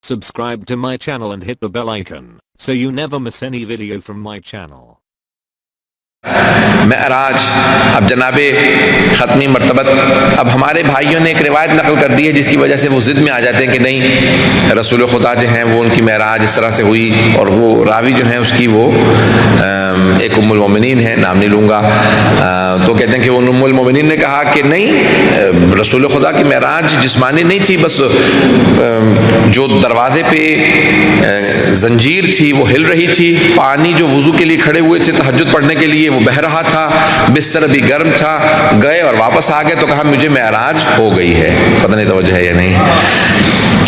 Subscribe to my channel and hit the bell icon so you never miss any video from my channel. معراج اب جناب ختمی مرتبت اب ہمارے بھائیوں نے ایک روایت نقل کر دی ہے جس کی وجہ سے وہ ضد میں آ جاتے ہیں کہ نہیں رسول خدا جو ہیں وہ ان کی معراج اس طرح سے ہوئی، اور وہ راوی جو ہیں اس کی وہ ایک ام المومنین ہے، نام نہیں لوں گا، تو کہتے ہیں کہ ان ام المومنین نے کہا کہ نہیں، رسول خدا کی معراج جسمانی نہیں تھی، بس جو دروازے پہ زنجیر تھی وہ ہل رہی تھی، پانی جو وضو کے لیے کھڑے ہوئے تھے تہجد پڑھنے کے لیے وہ بہہ رہا تھا، بستر بھی گرم تھا، گئے اور واپس آ گئے تو کہا مجھے معراج ہو گئی ہے، پتہ نہیں توجہ ہے یا نہیں۔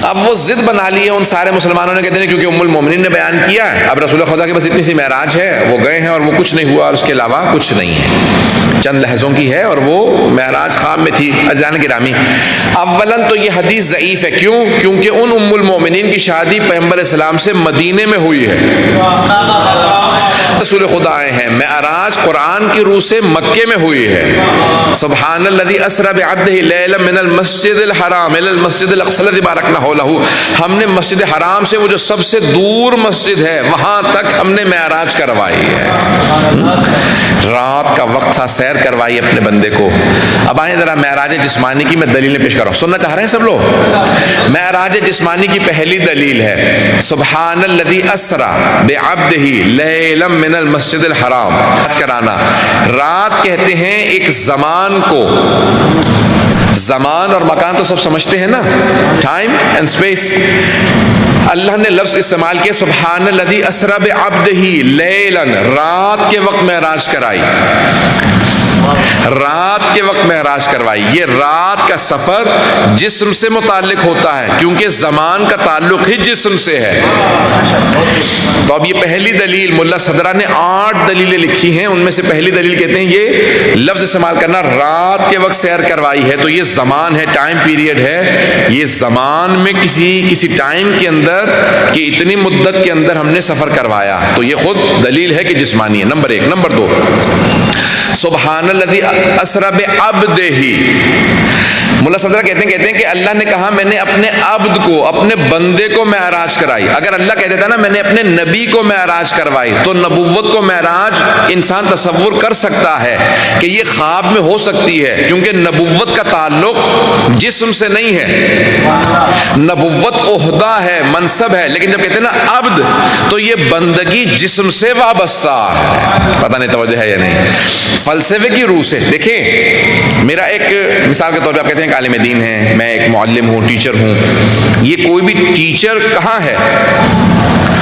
اب وہ ضد بنا لی ہے ان سارے مسلمانوں نے، کہتے ہیں کیونکہ ام المومنین نے بیان کیا، اب رسول خدا کے بس اتنی سی معراج ہے، وہ گئے ہیں اور وہ کچھ نہیں ہوا اور اس کے علاوہ کچھ نہیں ہے، چند لحظوں کی ہے اور وہ معراج خواب میں تھی۔ عزیزان گرامی، اولاً تو یہ حدیث ضعیف ہے، کیوں؟ کیونکہ ان ام المومنین کی شادی پیغمبر اسلام سے مدینے میں ہوئی ہے، رسول خدا آئے ہیں، معراج قرآن کی روح سے مکے میں ہوئی ہے۔ سبحان الذی اسری بعبدہ لیلا من المسجد الحرام الی المسجد الاقصی الذی بارکنا حولہ، ہم نے مسجد حرام سے وہ جو سب سے دور مسجد ہے وہاں تک ہم نے معراج کروائی ہے، رات کا وقت تھا، سیر کروائی اپنے بندے کو۔ اب آئیں ذرا معراج جسمانی کی میں دلیلیں پیش کر رہا ہوں، سننا چاہ رہے ہیں سب لوگ؟ معراج جسمانی کی پہلی دلیل ہے سبحان الذی اسری بعبدہ لیلا من المسجد الحرام، کرانا۔ رات کہتے ہیں ایک زمان کو، زمان اور مکان تو سب سمجھتے ہیں نا، ٹائم اینڈ اسپیس۔ اللہ نے لفظ استعمال کیا سبحان الذی اسری بعبدہ لیلا، رات کے وقت معراج کرائی، رات کے وقت معراج کروائی۔ یہ رات کا سفر جسم سے متعلق ہوتا ہے کیونکہ زمان کا تعلق ہی جسم سے ہے۔ تو اب یہ پہلی دلیل، ملا صدرہ نے 8 دلیلیں لکھی ہیں، ان میں سے پہلی دلیل کہتے ہیں یہ لفظ استعمال کرنا، رات کے وقت سیر کروائی ہے تو یہ زمان ہے، ٹائم پیریڈ ہے، یہ زمان میں کسی ٹائم کے اندر کہ اتنی مدت کے اندر ہم نے سفر کروایا، تو یہ خود دلیل ہے کہ جسمانی ہے، نمبر 1۔ نمبر 2، سبحان الذی اسری بعبدہ، ملا صدرہ کہتے ہیں کہ اللہ نے کہا میں نے اپنے عبد کو، اپنے بندے کو معراج کرائی۔ اگر اللہ کہہ دیتا نا میں نے اپنے نبی کو معراج کروائی تو نبوت کو معراج انسان تصور کر سکتا ہے کہ یہ خواب میں ہو سکتی ہے، کیونکہ نبوت کا تعلق جسم سے نہیں ہے، نبوت عہدہ ہے، منصب ہے، لیکن جب کہتے ہیں نا عبد تو یہ بندگی جسم سے وابستہ ہے، پتہ نہیں توجہ ہے یا نہیں۔ فلسفے کی روح سے دیکھیں، میرا ایک مثال کے طور پہ آپ کہتے ہیں کہ عالم دین ہیں، میں ایک معلم ہوں، ٹیچر ہوں، یہ کوئی بھی ٹیچر کہاں ہے،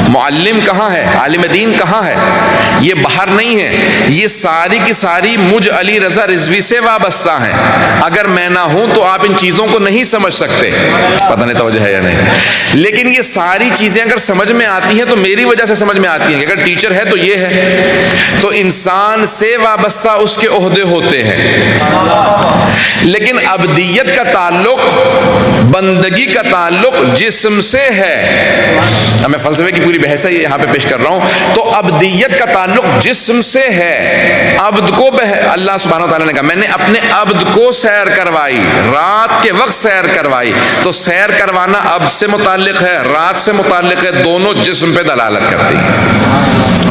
معلم کہاں ہے، عالم دین کہاں ہے، یہ باہر نہیں ہے، یہ ساری کی ساری مجھ علی رضا رضوی سے وابستہ ہیں۔ اگر میں نہ ہوں تو آپ ان چیزوں کو نہیں سمجھ سکتے، پتہ نہیں توجہ ہے یا نہیں، لیکن یہ ساری چیزیں اگر سمجھ میں آتی ہیں تو میری وجہ سے سمجھ میں آتی ہیں کہ اگر ٹیچر ہے تو یہ ہے، تو انسان سے وابستہ اس کے عہدے ہوتے ہیں، لیکن عبدیت کا تعلق، بندگی کا تعلق جسم سے ہے۔ اب میں فلسفے کی پوری بحث ہے یہاں پہ پیش کر رہا ہوں، تو عبدیت کا تعلق جسم سے ہے۔ عبد کو اللہ سبحانہ و تعالیٰ نے کہا میں نے اپنے عبد کو سیر کروائی، رات کے وقت سیر کروائی، تو سیر کروانا عبد سے متعلق ہے، رات سے متعلق ہے، دونوں جسم پہ دلالت کرتی ہیں۔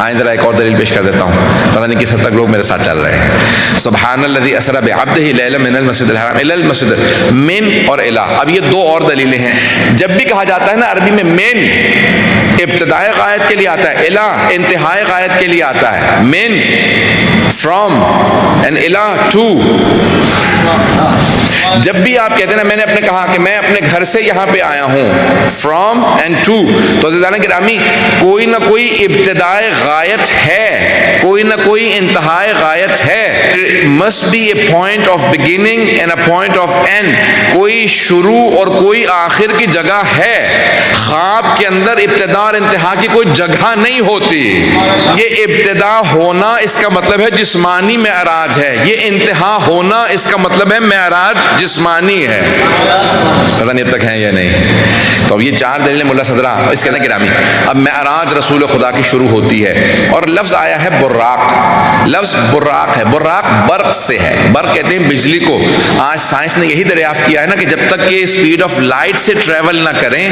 آئیں ذرا ایک اور دلیل پیش کر دیتا ہوں، پتہ نہیں کس حد تک لوگ میرے ساتھ چل رہے ہیں۔ سبحان الذی اسری بعبدہ لیلا من المسجد الحرام الی المسجد، من اور الی، اب یہ 2 اور دلیلیں ہیں۔ جب بھی کہا جاتا ہے نا عربی میں من ابتدائے غایت کے لیے آتا ہے، الی انتہائی غایت کے لیے آتا ہے، من فرام اینڈ الی ٹو۔ جب بھی آپ کہتے ہیں نا میں نے اپنے کہا کہ میں اپنے گھر سے یہاں پہ آیا ہوں، فرام اینڈ ٹو، تو عزیزان گرامی کوئی نہ کوئی ابتدائے غایت ہے، کوئی نہ کوئی انتہائی غایت ہے، must be a point of beginning and a point of end، کوئی شروع اور کوئی آخر کی جگہ ہے۔ خواب کے اندر ابتدا اور انتہا کی کوئی جگہ نہیں ہوتی، یہ ابتدا ہونا اس کا مطلب ہے جسمانی معراج ہے، یہ انتہا ہونا اس کا مطلب ہے معراج جسمانی ہے، پتہ نہیں اب تک ہیں یا نہیں۔ تو اب یہ 4 دلیلیں ملا صدرہ، اس کے اندر گرامی اب معراج رسول خدا کی شروع ہوتی ہے، اور لفظ آیا ہے براق، لفظ براق ہے، براق برق سے ہے، برق کہتے ہیں بجلی کو۔ آج سائنس نے یہی دریافت کیا ہے نا کہ جب تک کہ اسپیڈ آف لائٹ سے ٹریول نہ کریں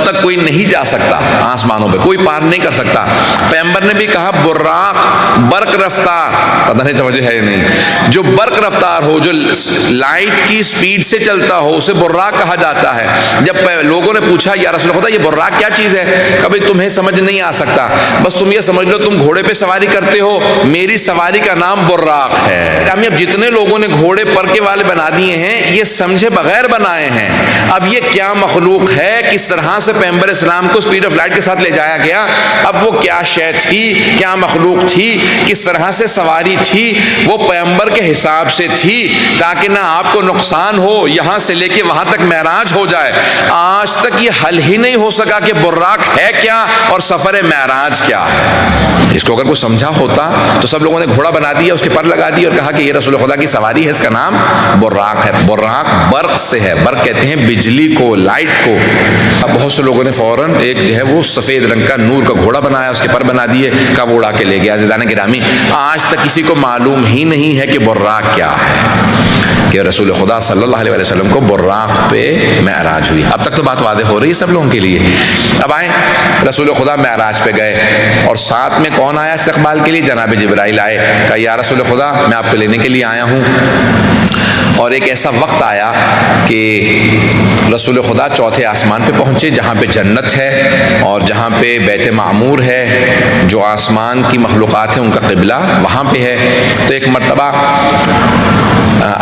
تک کوئی نہیں جا سکتا، آسمانوں پہ کوئی پار نہیں کر سکتا۔ پیغمبر نے بھی کہا براق، برق رفتار، پتہ نہیں توجہ ہے یا نہیں، جو برق رفتار ہو، جو لائٹ کی سپیڈ سے چلتا ہو، اسے براق کہا جاتا ہے۔ جب لوگوں نے پوچھا یا رسول خدا یہ براق کیا چیز ہے، کبھی تمہیں سمجھ نہیں آ سکتا، بس تم یہ سمجھ لو تم گھوڑے پہ سواری کرتے ہو، میری سواری کا نام براق ہے۔ اب جتنے لوگوں نے گھوڑے پرکے والے بنا دیے ہیں یہ سمجھے بغیر بنائے ہیں۔ اب یہ کیا مخلوق ہے، کس طرح سے پیغمبر اسلام کو سپیڈ آف لائٹ کے ساتھ لے جایا گیا، اب وہ کیا شے تھی، کیا مخلوق تھی، کس طرح سے سواری تھی، وہ پیغمبر کے حساب سے تھی تاکہ نہ آپ کو نقصان ہو، یہاں سے لے کے وہاں تک معراج ہو جائے۔ آج تک یہ حل ہی نہیں ہو سکا کہ براق ہے کیا اور سفر معراج کیا ہے۔ اس کو اگر کوئی سمجھا ہوتا تو سب لوگوں نے گھوڑا بنا دیا، اس کے پر لگا دی اور کہا کہ یہ رسول خدا کی سواری ہے، اس کا نام براق ہے۔ براق برق سے ہے، برق کہتے ہیں بجلی کو، لائٹ کو۔ اب بہت سے لوگوں نے فوراً ایک جو ہے وہ سفید رنگ کا نور کا گھوڑا بنایا، اس کے پر بنا دیے، کہا وہ اڑا کے لے گیا۔ عزیزان گرامی، آج تک کسی کو معلوم ہی نہیں ہے کہ براق کیا ہے، کہ رسول خدا صلی اللہ علیہ وسلم کو براق پہ معراج ہوئی۔ اب تک تو بات واضح ہو رہی ہے سب لوگوں کے لیے۔ اب آئیں، رسول خدا معراج پہ گئے اور ساتھ میں کون آیا استقبال کے لیے؟ جناب جبرائیل آئے، کہا یا رسول خدا میں آپ کو لینے کے لیے آیا ہوں۔ اور ایک ایسا وقت آیا کہ رسول خدا چوتھے آسمان پہ پہنچے جہاں پہ جنت ہے اور جہاں پہ بیت معمور ہے، جو آسمان کی مخلوقات ہیں ان کا قبلہ وہاں پہ ہے۔ تو ایک مرتبہ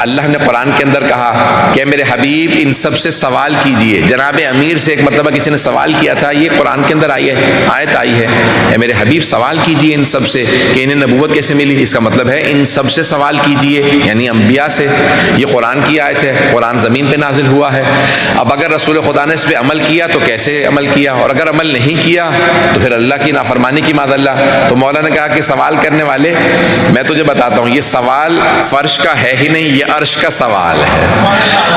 اللہ نے قرآن کے اندر کہا کہ میرے حبیب ان سب سے سوال کیجئے۔ جناب امیر سے ایک مرتبہ کسی نے سوال کیا تھا، یہ قرآن کے اندر آئی ہے، آیت آئی ہے، اے میرے حبیب سوال کیجئے ان سب سے کہ انہیں نبوت کیسے ملی۔ اس کا مطلب ہے ان سب سے سوال کیجئے، یعنی انبیاء سے۔ یہ قرآن کی آیت ہے، قرآن زمین پہ نازل ہوا ہے۔ اب اگر رسول خدا نے اس پہ عمل کیا تو کیسے عمل کیا، اور اگر عمل نہیں کیا تو پھر اللہ کی نافرمانی کی معاذ اللہ۔ تو مولا نے کہا کہ سوال کرنے والے میں تجھے بتاتا ہوں، یہ سوال فرش کا ہے ہی نہیں، یہ عرش کا سوال ہے۔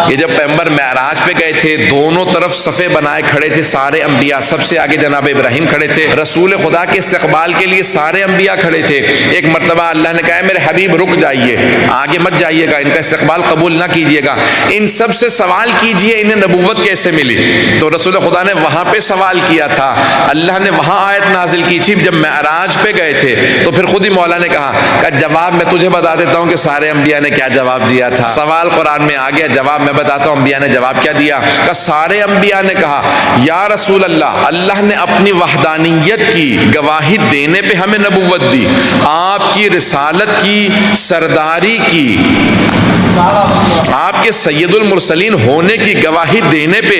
یہ جب پیغمبر معراج پہ گئے تھے، دونوں طرف صفے بنائے کھڑے تھے سارے انبیاء، سب سے آگے جناب ابراہیم کھڑے تھے، رسول خدا کے استقبال کے لیے سارے انبیاء کھڑے تھے۔ ایک مرتبہ اللہ نے کہا میرے حبیب رک جائیے، آگے مت جائیے گا، ان کا استقبال قبول نہ کیجیے گا، ان سب سے سوال کیجیے انہیں نبوت کیسے ملی۔ تو رسول خدا نے وہاں پہ سوال کیا تھا، اللہ نے وہاں آیت نازل کی تھی جب معراج پہ گئے تھے، تو پھر خود ہی مولا نے کہا کہ جواب میں تجھے بتا دیتا ہوں کہ سارے انبیاء نے کیا جواب دیا تھا۔ سوال قرآن میں آ گیا، جواب میں بتاتا ہوں انبیاء نے جواب کیا دیا۔ کہ سارے انبیاء نے کہا یا رسول اللہ، اللہ نے اپنی وحدانیت کی گواہی دینے پہ ہمیں نبوت دی، آپ کی رسالت کی، سرداری کی، آپ کے سید المرسلین ہونے کی گواہی دینے پہ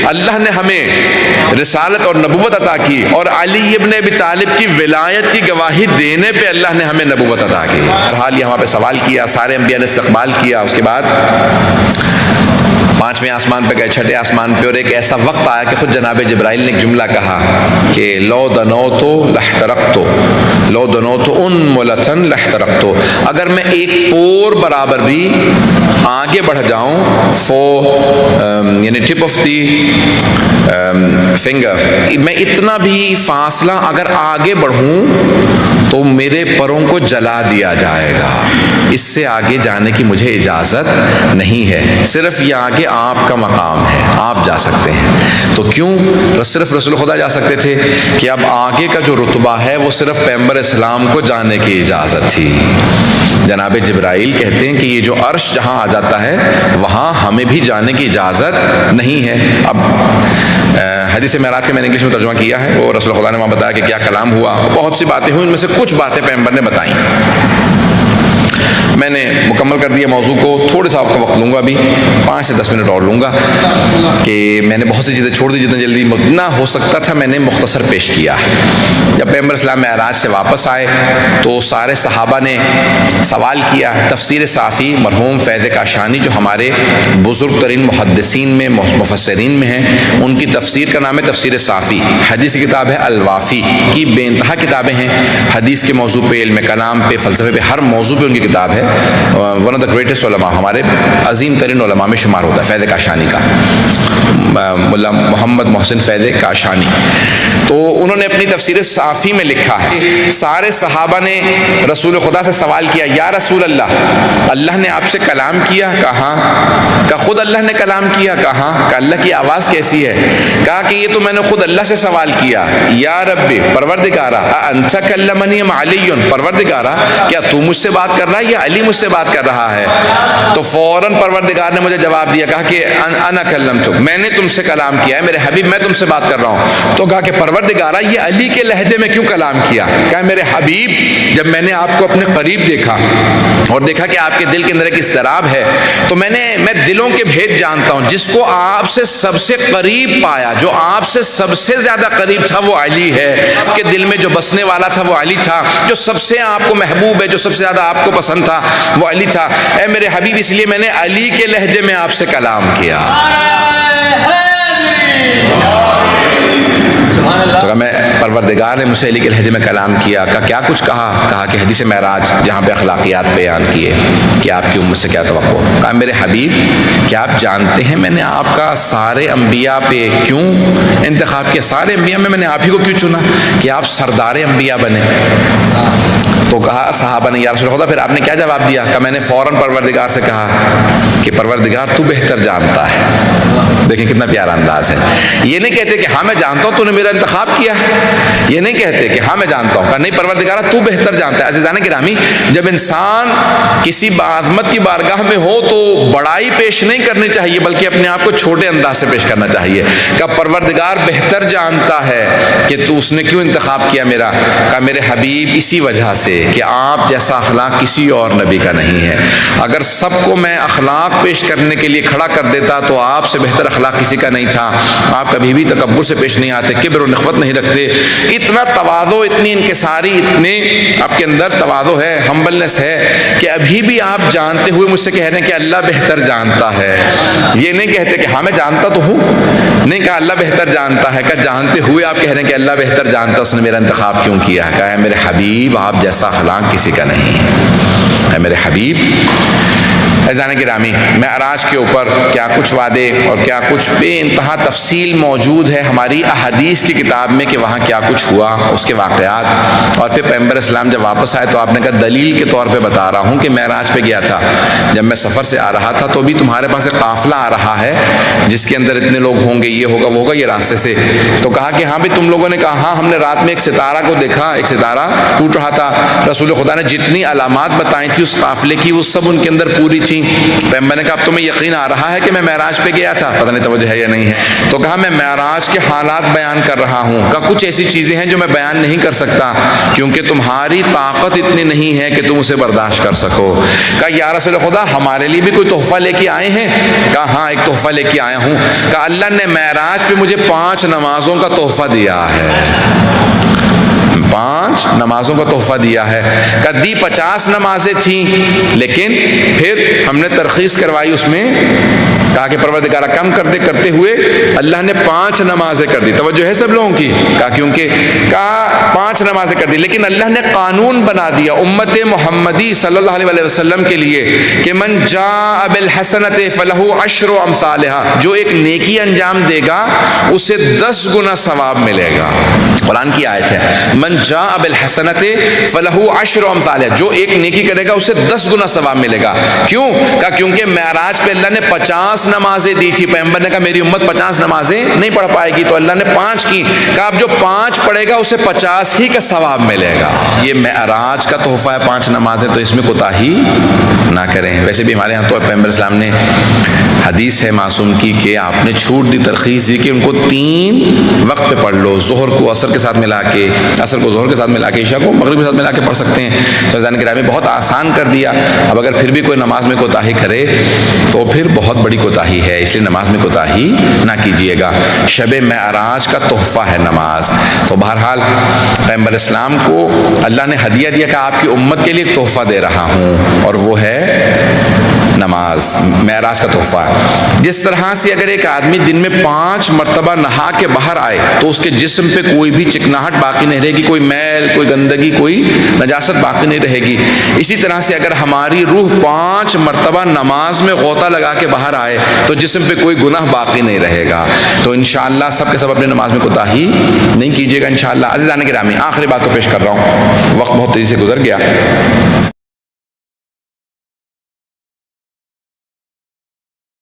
اللہ نے ہمیں رسالت اور نبوت عطا کی، اور علی ابن ابی طالب کی ولایت کی گواہی دینے پہ اللہ نے ہمیں نبوت عطا کی۔ بہرحال یہ وہاں پہ سوال کیا، سارے انبیاء نے استقبال کیا۔ اس کے بعد پانچویں آسمان پہ گئے، چھٹے آسمان پہ، اور ایک ایسا وقت آیا کہ خود جناب جبرائیل نے ایک جملہ کہا کہ لو دنوتو لحترقتو، لو دنوتو انملتن لحترقتو، اگر میں ایک پور برابر بھی آگے بڑھ جاؤں، یعنی ٹپ آف دی فنگر، میں اتنا بھی فاصلہ اگر آگے بڑھوں تو میرے پروں کو جلا دیا جائے گا، اس سے آگے جانے کی مجھے اجازت نہیں ہے، صرف یہ آگے آپ کا مقام ہے، آپ جا سکتے ہیں۔ تو کیوں صرف رسول خدا جا سکتے تھے؟ کہ اب آگے کا جو رتبہ ہے وہ صرف پیغمبر اسلام کو جانے کی اجازت تھی۔ جناب جبرائیل کہتے ہیں کہ یہ جو عرش جہاں آ جاتا ہے وہاں ہمیں بھی جانے کی اجازت نہیں ہے۔ اب حدیث معراج کے میں نے انگلش میں ترجمہ کیا ہے، وہ رسول خدا نے وہاں بتایا کہ کیا کلام ہوا، بہت سی باتیں ہوئی، ان میں سے کچھ باتیں پیغمبر نے بتائیں۔ میں نے مکمل کر دیا موضوع کو، تھوڑا سا آپ کا وقت لوں گا، ابھی 5 سے 10 منٹ اور لوں گا، کہ میں نے بہت سی چیزیں چھوڑ دی، جتنا جلدی نہ ہو سکتا تھا میں نے مختصر پیش کیا۔ جب پیغمبر اسلام معراج سے واپس آئے تو سارے صحابہ نے سوال کیا۔ تفسیر صافی مرحوم فیض کاشانی جو ہمارے بزرگ ترین محدثین میں مفسرین میں ہیں، ان کی تفسیر کا نام ہے تفسیر صافی، حدیث کی کتاب ہے الوافی کی بے انتہا کتابیں ہیں، حدیث کے موضوع پہ، علم کلام پہ، فلسفے پہ، ہر موضوع پہ ان کی کتاب ہے۔ ون آف دا گریٹسٹ علماء، ہمارے عظیم ترین علماء میں شمار ہوتا ہے فیض کاشانی کا۔ ملا محمد محسن فیض کاشانی، تو انہوں نے اپنی تفسیر صافی میں لکھا ہے سارے صحابہ نے رسول خدا سے سوال کیا یا رسول اللہ، اللہ نے آپ سے کلام کیا؟ کہا خود اللہ نے کلام کیا؟ کہا اللہ کی آواز کیسی ہے؟ کہا کہ یہ تو میں نے خود اللہ سے سوال کیا، یا ربی پروردگارا انت کلمنی ام علی، پروردگارا کیا تو مجھ سے بات کر رہا ہے یا علی مجھ سے بات کر رہا ہے؟ تو فوراً پروردگار نے مجھے جواب دیا، کہا کہ انا کلمتک، میں نے تم سے کلام کیا ہے میرے حبیب، میں تم سے بات کر رہا ہوں۔ تو کہا کہ پروردگارا یہ علی کے لہجے میں کیوں کلام کیا؟ کہا میرے حبیب جب میں نے آپ کو اپنے قریب دیکھا اور دیکھا کہ آپ کے دل کے اندر ایک اضطراب ہے، تو میں دلوں کے بھید جانتا ہوں، جس کو آپ سے سب سے قریب پایا، جو آپ سے سب سے زیادہ قریب تھا وہ علی ہے، آپ کے دل میں جو بسنے والا تھا وہ علی تھا، جو سب سے آپ کو محبوب ہے، جو سب سے زیادہ آپ کو پسند تھا وہ علی تھا۔ اے میرے حبیب اس لیے میں نے علی کے لہجے میں آپ سے کلام کیا۔ تو میں پروردگار نے مجھ سے علی کے لہجے میں کلام کیا۔ کیا کچھ کہا کہ حدیث معراج جہاں پہ اخلاقیات بیان کیے کہ آپ کی امت سے کیا توقع۔ کہا میرے حبیب کیا آپ جانتے ہیں میں نے آپ کا سارے انبیاء پہ کیوں انتخاب کیا؟ سارے انبیاء میں نے آپ ہی کو کیوں چنا کہ آپ سردار انبیاء بنے؟ تو کہا صحابہ نے یا رسول خدا پھر آپ نے کیا جواب دیا؟ کہ میں نے فوراً پروردگار سے کہا کہ پروردگار تو بہتر جانتا ہے۔ دیکھیں کتنا پیارا انداز ہے۔ یہ نہیں کہتے کہ ہاں میں جانتا ہوں تو نے میرا انتخاب کیا، یہ نہیں کہتے کہ ہاں میں جانتا ہوں، کہ نہیں پروردگار تو بہتر جانتا ہے۔ عزیزان گرامی جب انسان کسی عظمت کی بارگاہ میں ہو تو بڑائی پیش نہیں کرنی چاہیے بلکہ اپنے آپ کو چھوٹے انداز سے پیش کرنا چاہیے۔ کہ پروردگار بہتر جانتا ہے کہ تو اس نے کیوں انتخاب کیا میرا۔ کہ میرے حبیب اسی وجہ سے کہ آپ جیسا اخلاق کسی اور نبی کا نہیں ہے۔ اگر سب کو میں اخلاق پیش کرنے کے لیے کھڑا کر دیتا تو آپ سے بہتر اخلاق کسی کا نہیں تھا۔ آپ کبھی بھی تکبر سے پیش نہیں آتے، کبر و نخوت نہیں رکھتے، اتنا تواضع، اتنی انکساری، اتنے آپ کے اندر تواضع ہے، ہمبلنس ہے کہ ابھی بھی آپ جانتے ہوئے مجھ سے کہہ رہے ہیں کہ اللہ بہتر جانتا ہے۔ یہ نہیں کہتے کہ ہاں میں جانتا تو ہوں، نہیں کہا اللہ بہتر جانتا ہے، کہ جانتے ہوئے آپ کہہ رہے ہیں کہ اللہ بہتر جانتا ہے، اس نے میرا انتخاب کیوں کیا۔ کہا ہے میرے حبیب آپ جیسا اخلاق کسی کا نہیں ہے میرے حبیب۔ عزیزان گرامی معراج کے اوپر کیا کچھ وعدے اور کیا کچھ بے انتہا تفصیل موجود ہے ہماری احادیث کی کتاب میں کہ وہاں کیا کچھ ہوا، اس کے واقعات۔ اور پھر پیغمبر اسلام جب واپس آئے تو آپ نے کہا دلیل کے طور پہ بتا رہا ہوں کہ معراج پہ گیا تھا، جب میں سفر سے آ رہا تھا تو بھی تمہارے پاس ایک قافلہ آ رہا ہے جس کے اندر اتنے لوگ ہوں گے، یہ ہوگا وہ ہوگا، یہ راستے سے۔ تو کہا کہ ہاں بھی تم لوگوں نے کہا ہاں ہم نے رات میں ایک ستارہ کو دیکھا، ایک ستارہ ٹوٹ رہا تھا۔ رسول خدا نے جتنی علامات بتائی تھی اس قافلے کی وہ سب ان کے اندر پوری تھی۔ پیغمبر نے کہا اب تمہیں یقین آ رہا ہے کہ میں معراج پہ گیا تھا؟ پتہ نہیں توجہ ہے یا نہیں ہے۔ تو کہا میں معراج کے حالات بیان کر رہا ہوں، کہ کچھ ایسی چیزیں ہیں جو میں بیان نہیں کر سکتا کیونکہ تمہاری طاقت اتنی نہیں ہے کہ تم اسے برداشت کر سکو۔ کہا یا رسول خدا ہمارے لیے بھی کوئی تحفہ لے کے آئے ہیں؟ کہا ہاں ایک تحفہ لے کے آیا ہوں۔ کہا اللہ نے معراج پہ مجھے 5 نمازوں کا تحفہ دیا ہے، 5 نمازوں کا تحفہ دیا ہے۔ کدی 50 نمازیں تھیں لیکن پھر ہم نے ترخیص کروائی، اس میں کہا کہ پروردگار کم کرتے ہوئے اللہ نے 5 نمازیں کر دی۔ توجہ ہے سب لوگوں کی؟ کہا کیونکہ کہا 5 نمازیں کر دی، لیکن اللہ نے قانون بنا دیا امت محمدی صلی اللہ علیہ وسلم کے لیے کہ من جاء بالحسنۃ فلہ 10 امثالھا، جو ایک نیکی انجام دے گا اسے 10 گنا ثواب ملے گا۔ قرآن کی آیت ہے من جاء بالحسنۃ فلہ 10 امثالھا، جو ایک نیکی کرے گا اسے 10 گنا ثواب ملے گا۔ کیوں؟ کہا کیونکہ معراج پہ اللہ نے 50 نمازیں دی تھی، پیغمبر نے کہا میری امت 50 نمازیں نہیں پڑھ پائے گی، تو اللہ نے 5 کی۔ کہا اب جو 5 پڑھے گا اسے 50 ہی کا ثواب ملے گا۔ یہ معراج کا تحفہ ہے 5 نمازیں، تو اس میں کوتاہی نہ کریں۔ ویسے بھی ہمارے یہاں تو پیغمبر اسلام نے حدیث ہے معصوم کی کہ آپ نے چھوٹ دی، ترخیص دی کہ ان کو 3 وقت پہ پڑھ لو، ظہر کو عصر کے ساتھ ملا کے، عصر کو ظہر کے ساتھ ملا کے، عشاء کو مغرب کے ساتھ ملا کے پڑھ سکتے ہیں۔ تو عزیزان گرامی بہت آسان کر دیا۔ اب اگر پھر بھی کوئی نماز میں کوتاہی کرے تو پھر بہت بڑی کوتاہی ہے، اس لیے نماز میں کوتاہی نہ کیجیے گا۔ شب معراج کا تحفہ ہے نماز۔ تو بہرحال پیغمبر اسلام کو اللہ نے ہدیہ دیا کہ آپ کی امت کے لیے ایک تحفہ دے رہا ہوں، اور وہ ہے نماز معراج کا تحفہ ہے۔ جس طرح سے اگر ایک آدمی دن میں 5 مرتبہ نہا کے باہر آئے تو اس کے جسم پہ کوئی بھی چکناہٹ باقی نہیں رہے گی، کوئی میل، کوئی گندگی، کوئی نجاست باقی نہیں رہے گی۔ اسی طرح سے اگر ہماری روح 5 مرتبہ نماز میں غوطہ لگا کے باہر آئے تو جسم پہ کوئی گناہ باقی نہیں رہے گا۔ تو انشاءاللہ سب کے سب اپنے نماز میں کوتاہی نہیں کیجیے گا انشاءاللہ۔ عزیزان گرامی، آخری بات کو پیش کر رہا ہوں، وقت بہت تیزی سے گزر گیا۔